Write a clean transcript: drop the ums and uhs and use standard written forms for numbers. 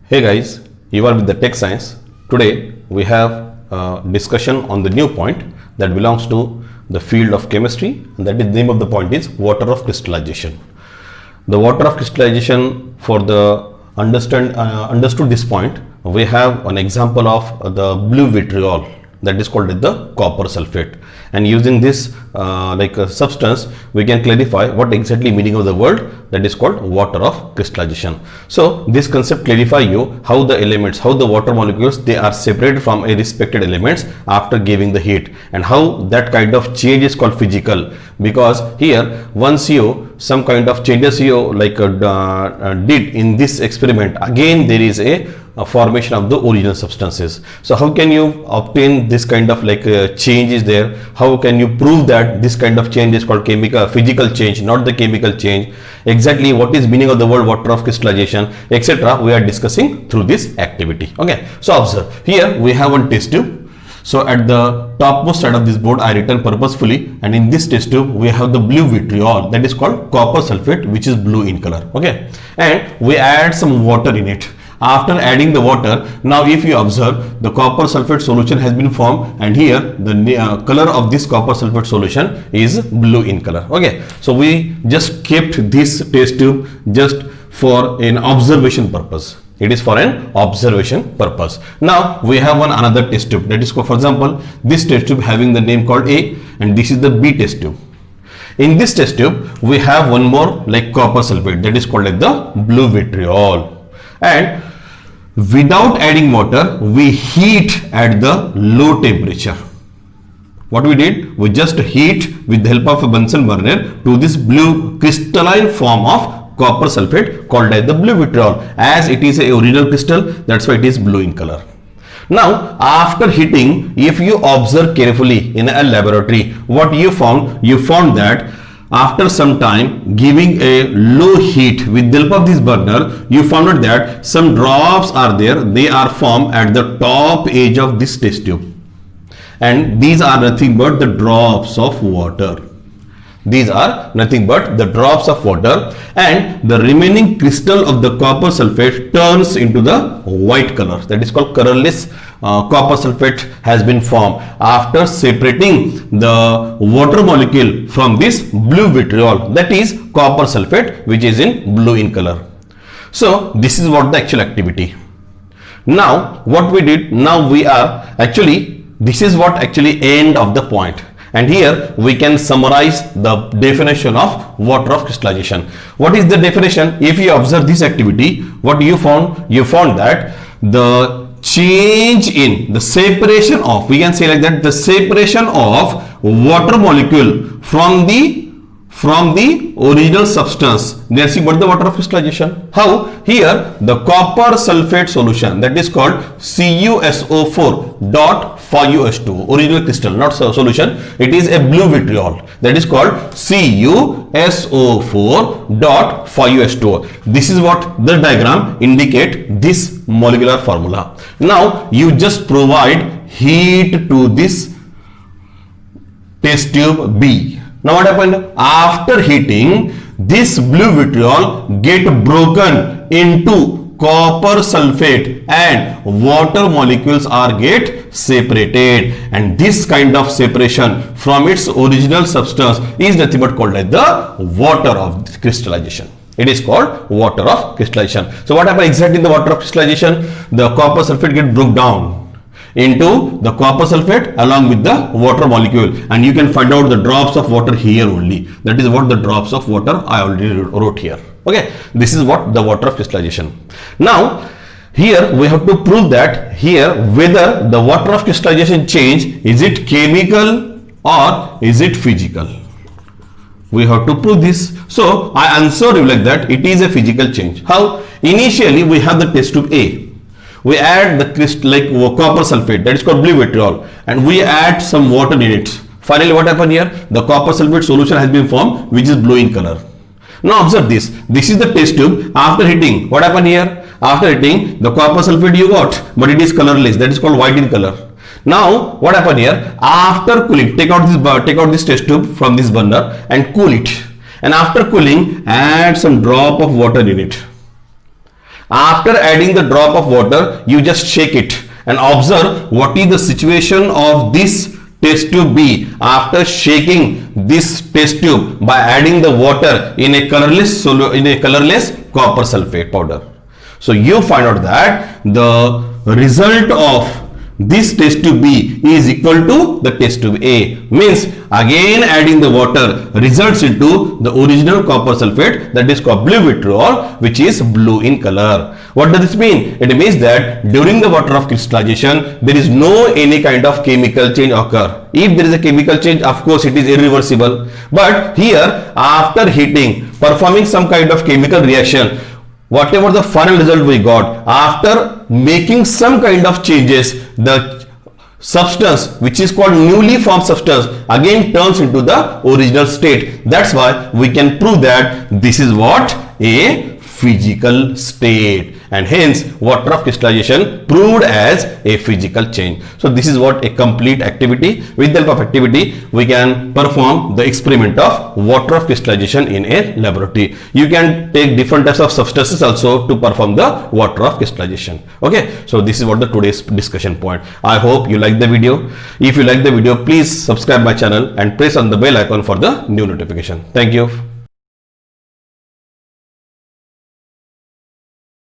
Hey guys, you are with the Tech Science. Today we have a discussion on the new point that belongs to the field of chemistry, and that is the name of the point is water of crystallization. The water of crystallization, for the understood this point, we have an example of the blue vitriol that is called the copper sulfate, and using this substance we can clarify what exactly meaning of the word that is called water of crystallization. So this concept clarify you how the elements, how the water molecules, they are separated from a respected elements after giving the heat, and how that kind of change is called physical, because here once you some kind of changes you did in this experiment, again there is a formation of the original substances. So how can you obtain this kind of change is there? How can you prove that this kind of change is called physical change, not the chemical change? Exactly what is meaning of the word water of crystallization, etc. we are discussing through this activity. Okay, so observe here we have one test tube. So at the topmost side of this board I written purposefully, and in this test tube we have the blue vitriol that is called copper sulfate, which is blue in color. Okay, and we add some water in it. After adding the water, now if you observe, the copper sulfate solution has been formed, and here the color of this copper sulfate solution is blue in color. Okay, so we just kept this test tube just for an observation purpose. It is for an observation purpose. Now we have one another test tube, that is, for example, this test tube having the name called A, and this is the B test tube. In this test tube we have one more copper sulfate that is called the blue vitriol, and without adding water we heat at the low temperature. What we did, we just heat with the help of a Bunsen burner to this blue crystalline form of copper sulfate called as the blue vitriol. As it is a original crystal, that's why it is blue in color. Now after heating, if you observe carefully in a laboratory, what you found that after some time giving a low heat with the help of this burner, you found out that some drops are there. They are formed at the top edge of this test tube, and these are nothing but the drops of water. These are nothing but the drops of water, and the remaining crystal of the copper sulfate turns into the white color, that is called colorless copper sulfate has been formed after separating the water molecule from this blue vitriol, that is copper sulfate, which is in blue in color. So this is what the actual activity. Now what we did, now we are actually, this is what actually end of the point. And here we can summarize the definition of water of crystallization. What is the definition? If you observe this activity, what you found? You found that the change in the separation of, we can say like that, the separation of water molecule from the original substance, they are seeing what the water of crystallization. How? Here the copper sulfate solution, that is called CuSO4 dot FeUH2, original crystal, not solution, it is a blue vitriol, that is called CuSO4 dot FeUH2. This is what the diagram indicate, this molecular formula. Now you just provide heat to this test tube B. Now what happened? After heating, this blue vitriol get broken into copper sulfate, and water molecules are get separated, and this kind of separation from its original substance is nothing but called as the water of crystallization. It is called water of crystallization. So what happened exactly in the water of crystallization? The copper sulfate get broke down into the copper sulfate along with the water molecule, and you can find out the drops of water here only. That is what the drops of water I already wrote here. Okay, this is what the water of crystallization. Now here we have to prove that here whether the water of crystallization change, is it chemical or is it physical? We have to prove this. So I answer you like that, it is a physical change. How? Initially we have the test tube A. We add the copper sulfate, that is called blue vitriol, and we add some water in it. Finally what happened here? The copper sulfate solution has been formed, which is blue in color. Now observe this. This is the test tube. After heating, what happened here? After heating, the copper sulfate you got, but it is colorless, that is called white in color. Now what happened here? After cooling, take out this test tube from this burner and cool it, and after cooling add some drop of water in it. After adding the drop of water, you just shake it and observe what is the situation of this test tube B after shaking this test tube by adding the water in a colorless copper sulfate powder. So you find out that the result of this test tube B is equal to the test tube A, means again adding the water results into the original copper sulfate, that is called blue vitriol, which is blue in color. What does this mean? It means that during the water of crystallization there is no any kind of chemical change occur. If there is a chemical change, of course it is irreversible, but here after heating, performing some kind of chemical reaction, whatever the final result we got, after making some kind of changes, the substance which is called newly formed substance again turns into the original state. That's why we can prove that this is what a physical state, and hence water of crystallization proved as a physical change. So this is what a complete activity. With the help of activity we can perform the experiment of water of crystallization in a laboratory. You can take different types of substances also to perform the water of crystallization. Okay, so this is what the today's discussion point. I hope you like the video. If you like the video, please subscribe my channel and press on the bell icon for the new notification. Thank you.